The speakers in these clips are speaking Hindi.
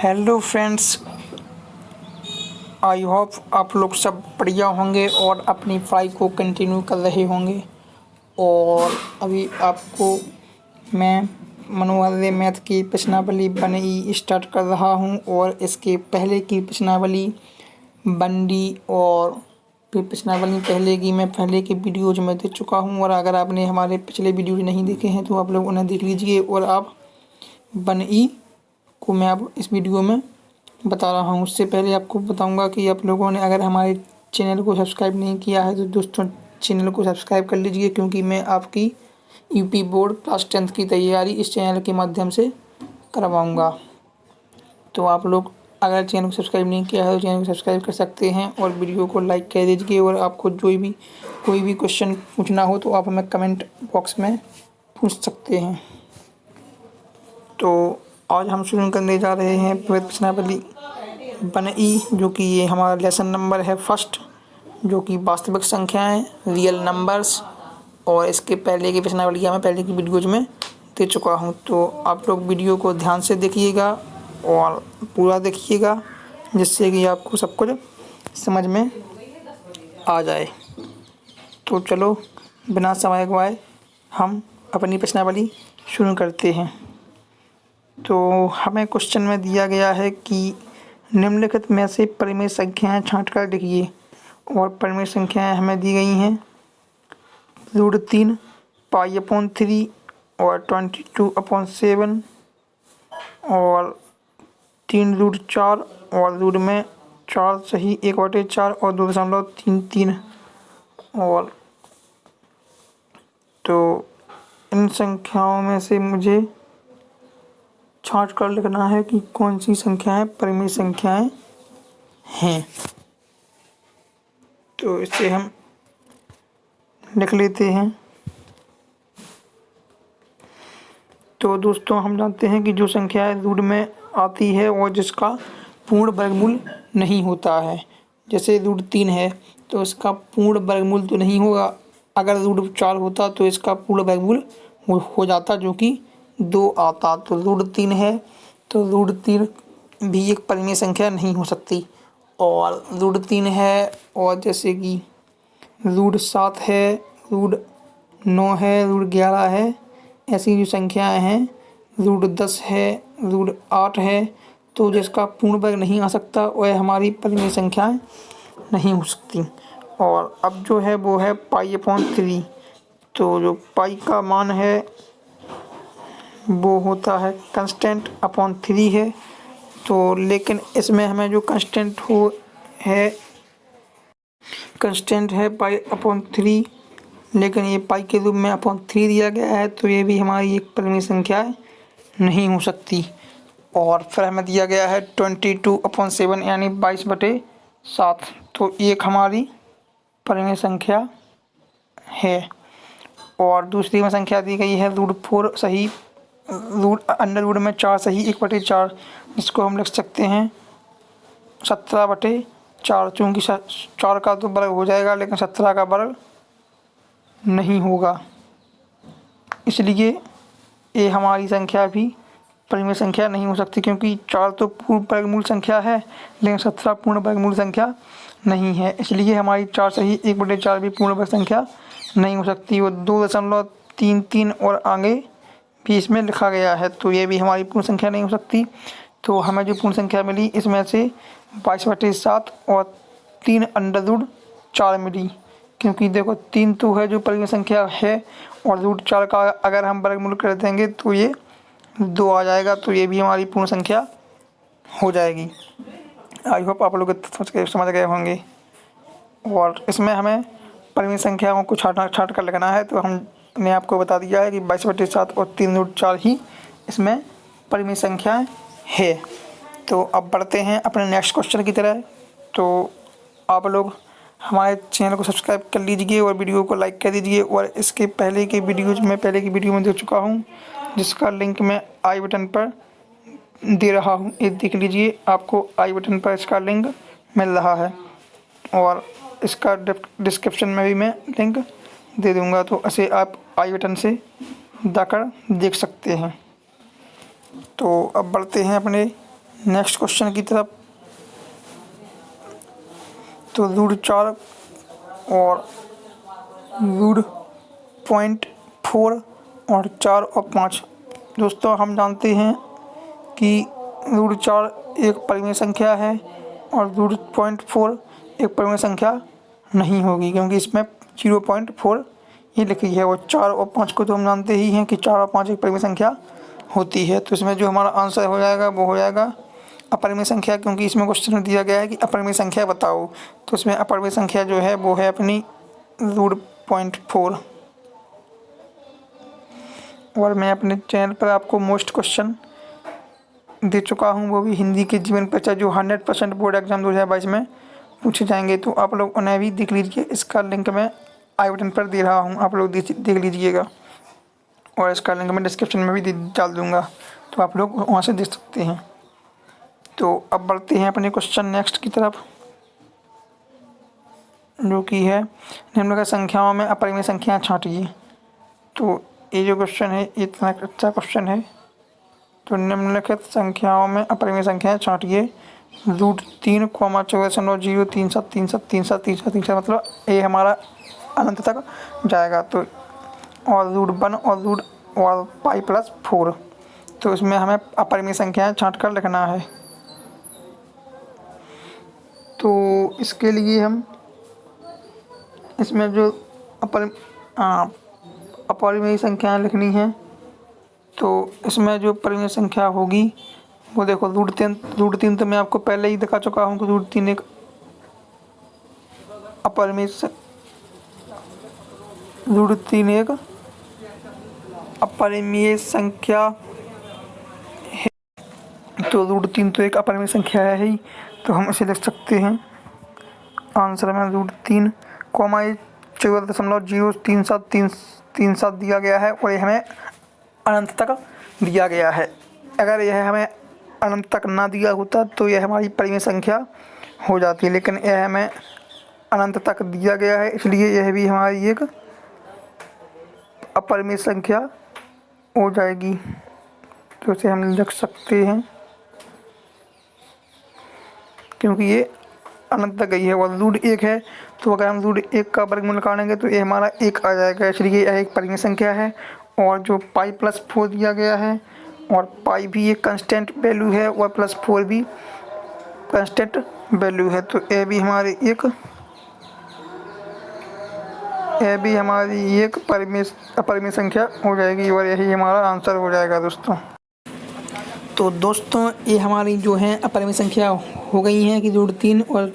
हेलो फ्रेंड्स, आई होप आप लोग सब बढ़िया होंगे और अपनी पढ़ाई को कंटिन्यू कर रहे होंगे। और अभी आपको मैं मनोवाल्य मैथ की प्रश्नावली बनी स्टार्ट कर रहा हूं और इसके पहले की प्रश्नावली बन डी और फिर प्रश्नावली पहले की मैं पहले के वीडियोज में दे चुका हूं। और अगर आपने हमारे पिछले वीडियो नहीं देखे हैं तो आप लोग उन्हें देख लीजिए। और आप बन ई को मैं अब इस वीडियो में बता रहा हूँ। उससे पहले आपको बताऊंगा कि आप लोगों ने अगर हमारे चैनल को सब्सक्राइब नहीं किया है तो दोस्तों चैनल को सब्सक्राइब कर लीजिए, क्योंकि मैं आपकी यूपी बोर्ड क्लास 10th की तैयारी इस चैनल के माध्यम से करवाऊंगा। तो आप लोग अगर चैनल को सब्सक्राइब नहीं किया है तो चैनल को सब्सक्राइब कर सकते हैं और वीडियो को लाइक कर दीजिए। और आपको कोई भी क्वेश्चन पूछना हो तो आप हमें कमेंट बॉक्स में पूछ सकते हैं। तो आज हम शुरू करने जा रहे हैं प्रश्नावली बन ई, जो कि ये हमारा लेसन नंबर है फर्स्ट, जो कि वास्तविक संख्याएं रियल नंबर्स। और इसके पहले की प्रश्नावली मैं पहले की वीडियोज में दे चुका हूं। तो आप लोग वीडियो को ध्यान से देखिएगा और पूरा देखिएगा, जिससे कि आपको सब कुछ समझ में आ जाए। तो चलो बिना समय गवाए हम अपनी प्रश्नावली शुरू करते हैं। तो हमें क्वेश्चन में दिया गया है कि निम्नलिखित में से परिमेय संख्याएं छांटकर लिखिए। और परिमेय संख्याएं हमें दी गई हैं √3, π/3 और 22/7 और 3√4 और रूट में 4 सही 1/4 और 2.33। और तो इन संख्याओं में से मुझे छांट कर लिखना है कि कौन सी संख्याएं परिमेय संख्याएं हैं। तो इसे हम लिख लेते हैं। तो दोस्तों हम जानते हैं कि जो संख्या रूट में आती है और जिसका पूर्ण वर्गमूल नहीं होता है, जैसे √3 है तो इसका पूर्ण वर्गमूल तो नहीं होगा। अगर √4 होता तो इसका पूर्ण वर्गमूल हो जाता, जो कि 2 आता। तो √3 है तो √3 भी एक परिमेय संख्या नहीं हो सकती। और √3 है और जैसे कि √7 है, √9 है, √11 है, ऐसी जो संख्याएं हैं, √10 है, √8 है, तो जिसका पूर्ण वर्ग नहीं आ सकता वह हमारी परिमेय संख्याएं नहीं हो सकती। और अब जो है वो है π/3। तो जो पाई का मान है वो होता है कंस्टेंट अपॉन 3 है। तो लेकिन इसमें हमें जो कंस्टेंट है π/3, लेकिन ये पाई के रूप में /3 दिया गया है, तो ये भी हमारी एक परिमेय संख्या नहीं हो सकती। और फिर हमें दिया गया है 22/7 यानी 22/7, तो एक हमारी परिमेय संख्या है। और दूसरी में संख्या दी गई है √4 सही अंडर रूट में 4 सही 1/4, जिसको हम लिख सकते हैं 17/4। चूँकि 4 का तो वर्ग हो जाएगा लेकिन 17 का वर्ग नहीं होगा, इसलिए ये हमारी संख्या भी परिमेय संख्या नहीं हो सकती, क्योंकि 4 तो पूर्ण वर्गमूल संख्या है लेकिन 17 पूर्ण वर्गमूल संख्या नहीं है। इसलिए हमारी 4 सही 1/4 भी पूर्ण वर्ग संख्या नहीं हो सकती। वो 2.33 और आगे भी इसमें लिखा गया है, तो ये भी हमारी पूर्ण संख्या नहीं हो सकती। तो हमें जो पूर्ण संख्या मिली इसमें से 22/7 और 3 √4 मिली, क्योंकि देखो 3 तो है जो परिमेय संख्या है और √4 का अगर हम वर्गमूल कर देंगे तो ये 2 आ जाएगा, तो ये भी हमारी पूर्ण संख्या हो जाएगी। आई होप आप लोग समझ गए होंगे। और इसमें हमें परिमेय संख्याओं को छाट कर लिखना है, तो हमने आपको बता दिया है कि 22/7 और 3√4 ही इसमें परिमेय संख्याएं है। तो अब बढ़ते हैं अपने नेक्स्ट क्वेश्चन की तरह। तो आप लोग हमारे चैनल को सब्सक्राइब कर लीजिए और वीडियो को लाइक कर दीजिए। और इसके पहले की वीडियो में दे चुका हूँ, जिसका लिंक मैं आई बटन पर दे रहा हूँ, ये देख लीजिए। आपको आई बटन पर इसका लिंक मिल रहा है और इसका डिस्क्रिप्शन में भी मैं लिंक दे दूँगा, तो इसे आप आई बटन से जाकर देख सकते हैं। तो अब बढ़ते हैं अपने नेक्स्ट क्वेश्चन की तरफ। तो √4 और √0.4 और 4 और 5। दोस्तों हम जानते हैं कि √4 एक परिमेय संख्या है और √0.4 एक परिमेय संख्या नहीं होगी, क्योंकि इसमें 0.4 ये लिखी है। और 4 और 5 को तो हम जानते ही हैं कि 4 और 5 एक परिमेय संख्या होती है। तो इसमें जो हमारा आंसर हो जाएगा वो हो जाएगा अपरिमेय संख्या, क्योंकि इसमें क्वेश्चन में दिया गया है कि अपरिमेय संख्या बताओ। तो इसमें अपरिमेय संख्या जो है वो है अपनी √0.4। और मैं अपने चैनल पर आपको मोस्ट क्वेश्चन दे चुका हूँ, वो भी हिंदी के जीवन परीक्षा जो 100% बोर्ड एग्जाम 2022 में पूछे जाएंगे। तो आप लोग उन्हें भी देख लीजिए। इसका लिंक मैं आई बटन पर दे रहा हूँ, आप लोग देख लीजिएगा। और इसका लिंक मैं डिस्क्रिप्शन में भी डाल दूँगा, तो आप लोग वहाँ से देख सकते हैं। तो अब बढ़ते हैं अपने क्वेश्चन नेक्स्ट की तरफ, जो कि है निम्नलिखित संख्याओं में अपरिमेय संख्या छांटिए। तो ये जो क्वेश्चन है इतना अच्छा क्वेश्चन है। तो निम्नलिखित संख्याओं में अपरिमेय संख्याएं छांटिए। √3, 14,037,37,37,37 मतलब ये हमारा अनंत तक जाएगा। तो और √1 और π+4। तो इसमें हमें अपरिमेय संख्याएं छांट कर लिखना है। तो इसके लिए हम इसमें जो अपरिमेय संख्याएं लिखनी है, तो इसमें जो परिमेय संख्या होगी वो देखो √3 तो मैं आपको पहले ही दिखा चुका हूँ कि √3 एक अपरिमेय संख्या है। तो √3 तो एक अपरिमेय संख्या है ही, तो हम इसे लिख सकते हैं आंसर में √3, 14.03737 दिया गया है और ये हमें अनंत तक दिया गया है। अगर यह हमें अनंत तक ना दिया होता तो यह हमारी परिमेय संख्या हो जाती, लेकिन यह हमें अनंत तक दिया गया है, इसलिए यह भी हमारी एक अपरिमेय संख्या हो जाएगी। तो इसे हम लिख सकते हैं क्योंकि ये अनंत तक गई है। और √1 है, तो अगर हम √1 का वर्गमूल निकालेंगे तो ये हमारा 1 आ जाएगा, इसलिए यह एक परिमेय संख्या है। और जो π+4 दिया गया है, और पाई भी एक कांस्टेंट वैल्यू है और +4 भी कांस्टेंट वैल्यू है। तो ये भी हमारी एक अपरिमेय संख्या हो जाएगी और यही हमारा आंसर हो जाएगा दोस्तों। तो दोस्तों ये हमारी जो है अपरिमेय संख्या हो गई हैं कि √3 और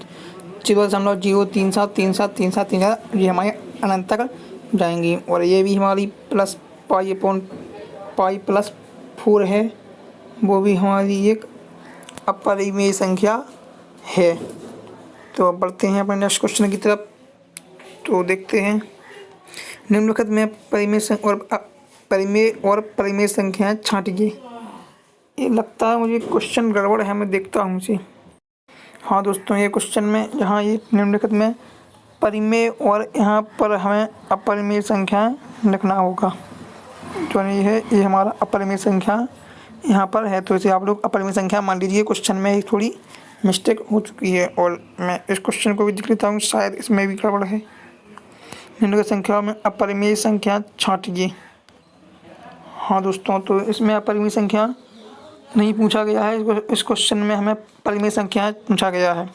0.0373737 ये हमारे अनंत तक जाएंगी। और ये भी हमारी π+4 है, वो भी हमारी एक अपरिमेय संख्या है। तो अब बढ़ते हैं अपने नेक्स्ट क्वेश्चन की तरफ। तो देखते हैं निम्नलिखित में परिमेय और परिमेय संख्याएं छांटिए। ये लगता है मुझे क्वेश्चन गड़बड़ है, मैं देखता हूँ इसे। हाँ दोस्तों, ये क्वेश्चन में जहाँ ये निम्नलिखित में परिमेय और यहाँ पर हमें अपरिमेय संख्याएं लिखना होगा। जो नहीं है ये हमारा अपरिमेय संख्या यहाँ पर है, तो इसे आप लोग अपरिमेय संख्या मान लीजिए। क्वेश्चन में थोड़ी मिस्टेक हो चुकी है और मैं इस क्वेश्चन को भी दिख लेता हूँ, शायद इसमें भी गड़बड़ है। निम्नलिखित संख्या में अपरिमेय संख्या छांटिए। हाँ दोस्तों, तो इसमें अपरिमेय संख्या नहीं पूछा गया है, इस क्वेश्चन में हमें परिमेय संख्या पूछा गया है।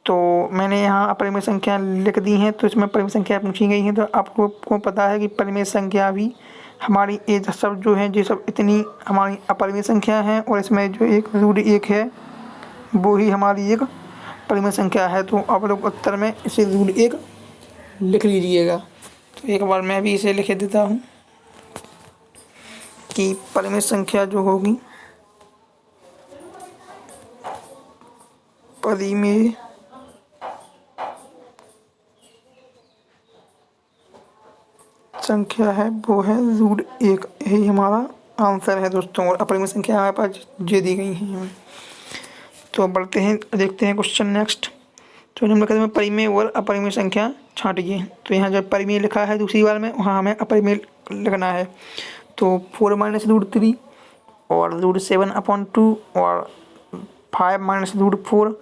तो मैंने यहाँ अपरिमेय संख्या लिख दी हैं, तो इसमें परिमेय संख्या पूछी गई हैं। तो आपको पता है कि परिमेय संख्या भी हमारी ये सब जो है ये सब इतनी हमारी अपरिमेय संख्या है, और इसमें जो एक √1 है वो ही हमारी एक परिमेय संख्या है। तो आप लोग उत्तर में इसे √1 लिख लीजिएगा। तो एक बार मैं भी इसे लिख देता हूँ कि परिमेय संख्या जो होगी परिमेय संख्या है वो है √1, यही हमारा आंसर है दोस्तों। और अपरिमेय संख्या हमारे पास जे दी गई हैं। तो बढ़ते हैं, देखते हैं क्वेश्चन नेक्स्ट। तो निम्नलिखित में परिमेय और अपरिमेय संख्या छांटिए। तो यहाँ जब परिमेय लिखा है दूसरी बार में, वहाँ हमें अपरिमेय लिखना है। तो 4 - √3 और √7/2 और 5 माइनस रूट 4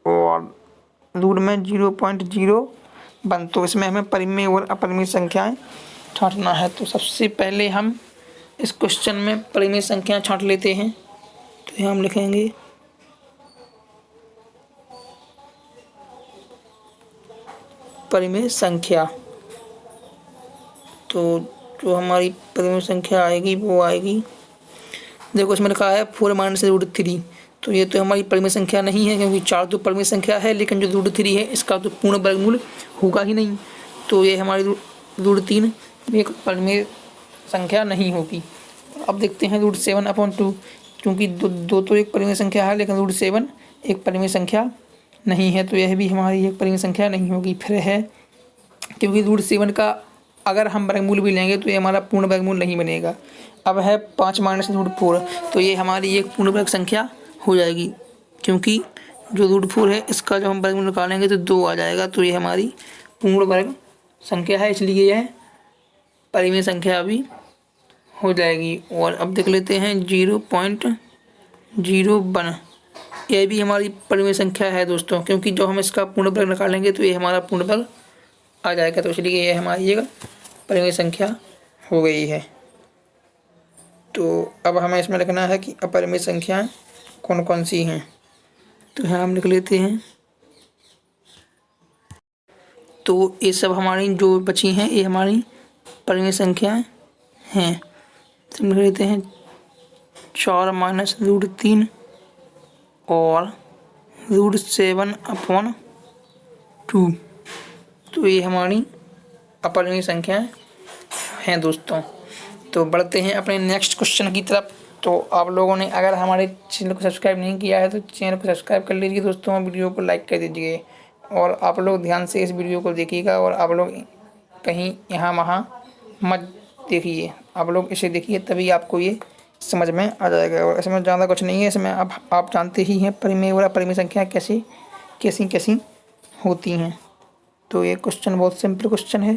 और रूट में 0.01। तो इसमें हमें परिमेय और अपरिमेय संख्याएं छांटना है। तो सबसे पहले हम इस क्वेश्चन में परिमेय संख्याएं छांट लेते हैं। तो यहाँ हम लिखेंगे परिमेय संख्या। तो जो हमारी परिमेय संख्या आएगी वो आएगी, देखो इसमें लिखा है 4 माइनस रूट 3। तो ये तो हमारी परिमेय संख्या नहीं है, क्योंकि 4 तो परिमेय संख्या है, लेकिन जो रूट 3 है इसका तो पूर्ण वर्गमूल होगा ही नहीं। तो ये हमारी रूट 3 एक परिमेय संख्या नहीं होगी। अब देखते हैं रूट 7/2, क्योंकि दो तो एक परिमेय संख्या है, लेकिन रूट 7 एक परिमेय संख्या नहीं है, तो यह भी हमारी एक परिमेय संख्या नहीं होगी। फिर है, क्योंकि रूट 7 का अगर हम वर्गमूल भी लेंगे तो ये हमारा पूर्ण वर्गमूल नहीं बनेगा। अब है 5 माइनस रूट 4, तो ये हमारी एक पूर्ण वर्ग संख्या हो जाएगी, क्योंकि जो रूट 4 है इसका जब हम वर्गमूल निकालेंगे तो 2 आ जाएगा। तो ये हमारी पूर्ण वर्ग संख्या है, इसलिए यह परिमेय संख्या भी हो जाएगी। और अब देख लेते हैं 0.01, यह भी हमारी परिमेय संख्या है दोस्तों, क्योंकि जब हम इसका पूर्ण वर्ग निकालेंगे तो ये हमारा पूर्ण वर्ग आ जाएगा। तो इसलिए यह हमारी एक परिमेय संख्या हो गई है। तो अब हमें इसमें लिखना है कि अपरिमेय संख्याएं कौन कौन सी हैं। तो यहाँ हम लिख लेते हैं। तो ये सब हमारी जो बची हैं ये हमारी परिमेय संख्याएं हैं। तो लिख लेते हैं 4 माइनस रूट 3 और रूट 7/2। तो ये हमारी अपरिमेय संख्याएं हैं दोस्तों। तो बढ़ते हैं अपने नेक्स्ट क्वेश्चन की तरफ। तो आप लोगों ने अगर हमारे चैनल को सब्सक्राइब नहीं किया है तो चैनल को सब्सक्राइब कर लीजिए दोस्तों, वीडियो को लाइक कर दीजिए और आप लोग ध्यान से इस वीडियो को देखिएगा और आप लोग कहीं यहाँ वहाँ मत देखिए, आप लोग इसे देखिए तभी आपको ये समझ में आ जाएगा। और इसमें ज़्यादा कुछ नहीं है, इसमें अब आप जानते ही हैं परिमेय और अपरिमेय संख्या कैसी होती हैं। तो ये क्वेश्चन बहुत सिंपल क्वेश्चन है।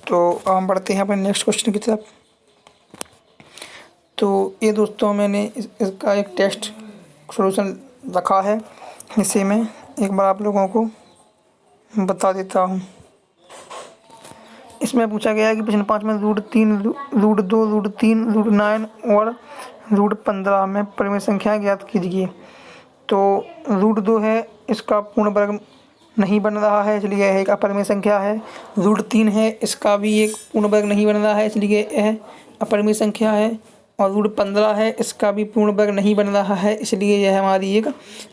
तो हम बढ़ते हैं अपने नेक्स्ट क्वेश्चन की तरफ। तो ये दोस्तों मैंने इसका एक टेस्ट सॉल्यूशन रखा है, इसे मैं एक बार आप लोगों को बता देता हूँ। इसमें पूछा गया है कि प्रश्न 5 में रूट 3, रूट 2, रूट 3, रूट 9 और रूट 15 में परिमेय संख्या ज्ञात कीजिए। तो रूट 2 है, इसका पूर्ण वर्ग नहीं बन रहा है, इसलिए यह एक अपरिमेय संख्या है। रूट 3 है, इसका भी एक पूर्ण वर्ग नहीं बन रहा है, इसलिए यह अपरिमेय संख्या है। और रूट 15 है, इसका भी पूर्ण वर्ग नहीं बन रहा है, इसलिए यह हमारी एक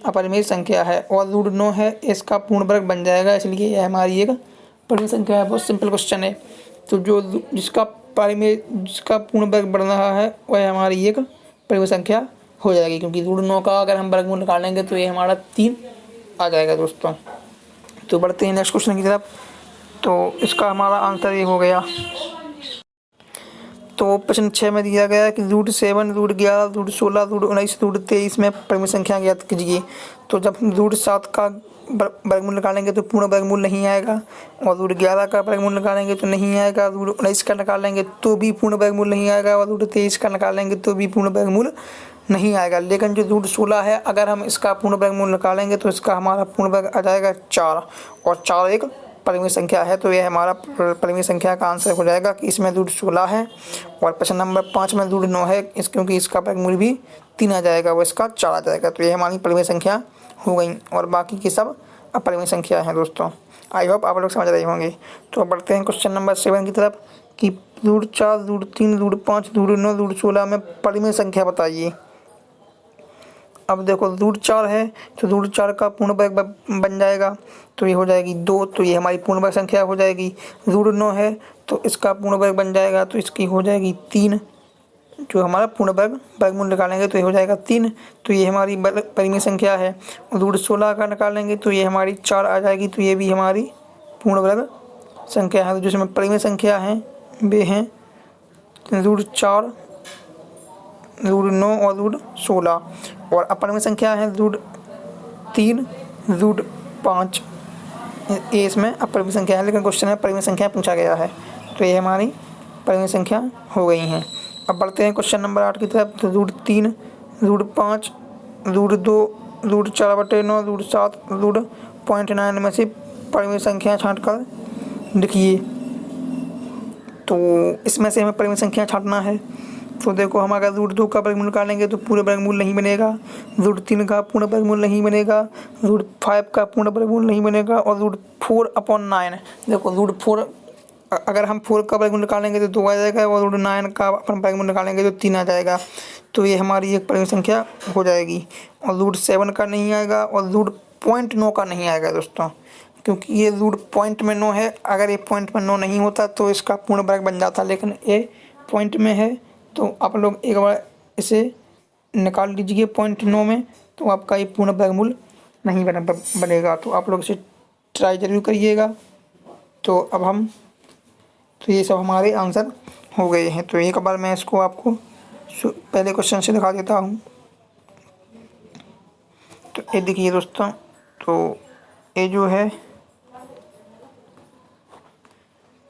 अपरिमेय संख्या है। और रूट 9 है, इसका पूर्ण वर्ग बन जाएगा, इसलिए यह हमारी एक परिमेय संख्या है। बहुत सिंपल क्वेश्चन है। तो जिसका पूर्ण वर्ग बढ़ रहा है वह हमारी एक परिमेय संख्या हो जाएगी, क्योंकि रूट 9 का अगर हम वर्गमूल निकालेंगे तो ये हमारा 3 आ जाएगा दोस्तों। तो बढ़ते हैं नेक्स्ट क्वेश्चन की तरफ। तो इसका हमारा आंसर ये हो गया। तो प्रश्न 6 में दिया गया है कि root 7, root 11, root 16, root 19, root 23 में परिमेय संख्या ज्ञात कीजिए। तो जब रूट 7 का वर्गमूल निकालेंगे तो पूर्ण वर्गमूल नहीं आएगा, और रूट 11 का वर्गमूल निकालेंगे तो नहीं आएगा, रूट 19 का निकालेंगे तो भी पूर्ण वर्गमूल नहीं आएगा, और रूट 23 का निकालेंगे तो भी पूर्ण वर्गमूल नहीं आएगा। लेकिन जो रूट 16 है, अगर हम इसका पूर्ण वर्गमूल निकालेंगे तो इसका हमारा पूर्ण वर्ग आ जाएगा 4, और 4 एक परिमेय संख्या है। तो यह हमारा परिमेय संख्या का आंसर हो जाएगा कि इसमें रूट 16 है। और प्रश्न नंबर 5 में रूट 9 है, क्योंकि इसका वर्गमूल भी 3 आ जाएगा, वो इसका 4 आ जाएगा। तो ये हमारी परिमेय संख्या हो गई, और बाकी की सब अपरिमेय संख्या हैं दोस्तों। आई होप आप लोग समझ रहे होंगे। तो बढ़ते हैं क्वेश्चन नंबर 7 की तरफ कि root 4, root 3, root 5, root 9, root 16 में परिमेय संख्या बताइए। अब देखो रूट 4 है, तो रूट 4 का पूर्ण वर्ग बन जाएगा, तो ये हो जाएगी 2, तो ये हमारी पूर्ण वर्ग संख्या हो जाएगी। रूट 9 है, तो इसका पूर्ण वर्ग बन जाएगा, तो इसकी हो जाएगी 3, जो हमारा पूर्ण वर्गमूल निकालेंगे तो ये हो जाएगा 3, तो ये हमारी परिमेय संख्या है। रूट 16 का निकालेंगे तो ये हमारी 4 आ जाएगी, तो ये भी हमारी पूर्ण वर्ग संख्या है। तो जिसमें परिमेय संख्या है वे हैं रूट 4, रूट 9 और रूट 16, और अपरिमेय संख्या है रूट 3, रूट 5। ये इसमें अपरिमेय संख्या है, लेकिन क्वेश्चन में परिमेय संख्या पूछा गया है, तो ये हमारी परिमेय संख्या हो गई हैं। अब बढ़ते हैं क्वेश्चन नंबर 8 की तरफ। तो root 3, root 5 root 4/9 root 7 root 0.9 में से परिमेय संख्या छांटकर लिखिए। तो इसमें से हमें परिमेय संख्या छांटना है। तो देखो हम अगर रूट 2 का वर्गमूल निकालेंगे तो पूर्ण वर्गमूल नहीं बनेगा, रूट 3 का पूर्ण वर्गमूल नहीं बनेगा, रूट 5 का पूर्ण वर्गमूल नहीं बनेगा और रूट 4/9। देखो रूट 4 अगर हम 4 का वर्गमूल निकालेंगे तो 2 आ जाएगा और रूट 9 का अपन वर्गमूल निकालेंगे तो 3 आ जाएगा। तो ये हमारी एक परिमेय संख्या हो जाएगी। और रूट 7 का नहीं आएगा और रूट 0.9 का नहीं आएगा दोस्तों, क्योंकि ये रूट पॉइंट में 9 है। अगर ये पॉइंट में 9 नहीं होता तो इसका पूर्ण वर्ग बन जाता, लेकिन ये पॉइंट में है। तो आप लोग एक बार इसे निकाल लीजिए पॉइंट 9 में, तो आपका ये पूर्ण वर्गमूल नहीं बनेगा। तो आप लोग इसे ट्राई जरूर करिएगा। तो अब हम तो ये सब हमारे आंसर हो गए हैं। तो एक बार मैं इसको आपको पहले क्वेश्चन से दिखा देता हूँ। तो ये देखिए दोस्तों, तो ये जो है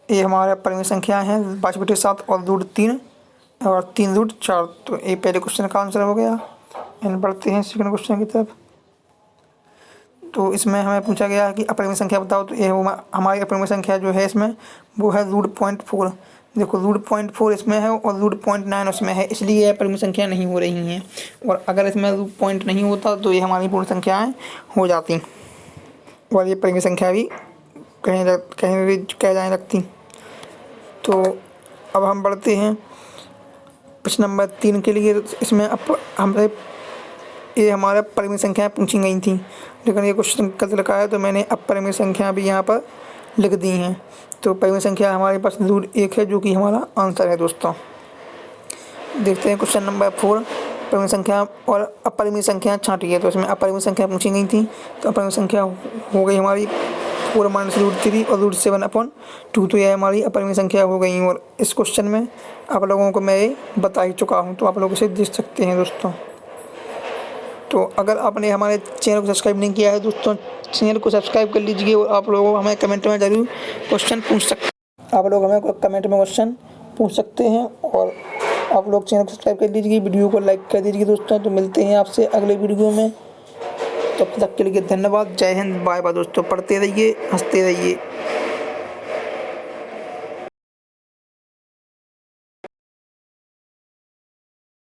ये हमारा परिमेय संख्या है 5/7 और रूट 3 और 3 रूट 4। तो ये पहले क्वेश्चन का आंसर हो गया। एंड बढ़ते हैं सेकंड क्वेश्चन की तरफ। तो इसमें हमें पूछा गया है कि अपरिमेय संख्या बताओ। तो ये हमारी अपरिमेय संख्या जो है इसमें वो है रूट 0.4। देखो रूट 0.4 इसमें है और रूट 0.9 उसमें है, इसलिए यह अपरिमेय संख्या नहीं हो रही हैं। और अगर इसमें रूट पॉइंट नहीं होता तो ये हमारी पूर्ण संख्याएँ हो जाती और ये परिमेय संख्या भी कहीं भी कह जाने लगती। तो अब हम बढ़ते हैं प्रश्न नंबर 3 के लिए। इसमें अब हमसे ये हमारा परिमेय संख्याएँ पूछी गई थी, लेकिन ये क्वेश्चन गलत लिखा है तो मैंने अब परिमेय संख्या भी यहाँ पर लिख दी हैं। तो परिमेय संख्या हमारे पास रूट 1 है, जो कि हमारा आंसर है दोस्तों। देखते हैं क्वेश्चन नंबर 4, परिमेय संख्या और अपरिमेय संख्या छांटिए। तो इसमें अपरिमेय संख्या पूछी गई थी, तो अपरिमेय संख्या हो गई हमारी 4 - रूट 3 और रूट 7/2। तो यह हमारी अपरिमेय संख्या हो गई। और इस क्वेश्चन में आप लोगों को मैं ये बता ही चुका हूँ, तो आप लोग इसे देख सकते हैं दोस्तों। तो अगर आपने हमारे चैनल को सब्सक्राइब नहीं किया है दोस्तों, चैनल को सब्सक्राइब कर लीजिए। और आप लोग हमें कमेंट में ज़रूर क्वेश्चन पूछ सकते हैं, आप लोग हमें कमेंट में क्वेश्चन पूछ सकते हैं। और आप लोग चैनल को सब्सक्राइब कर लीजिए, वीडियो को लाइक कर दीजिए दोस्तों। तो मिलते हैं आपसे अगले वीडियो में, तब तक के लिए धन्यवाद। जय हिंद, बाय बाय दोस्तों। पढ़ते रहिए, हंसते रहिए।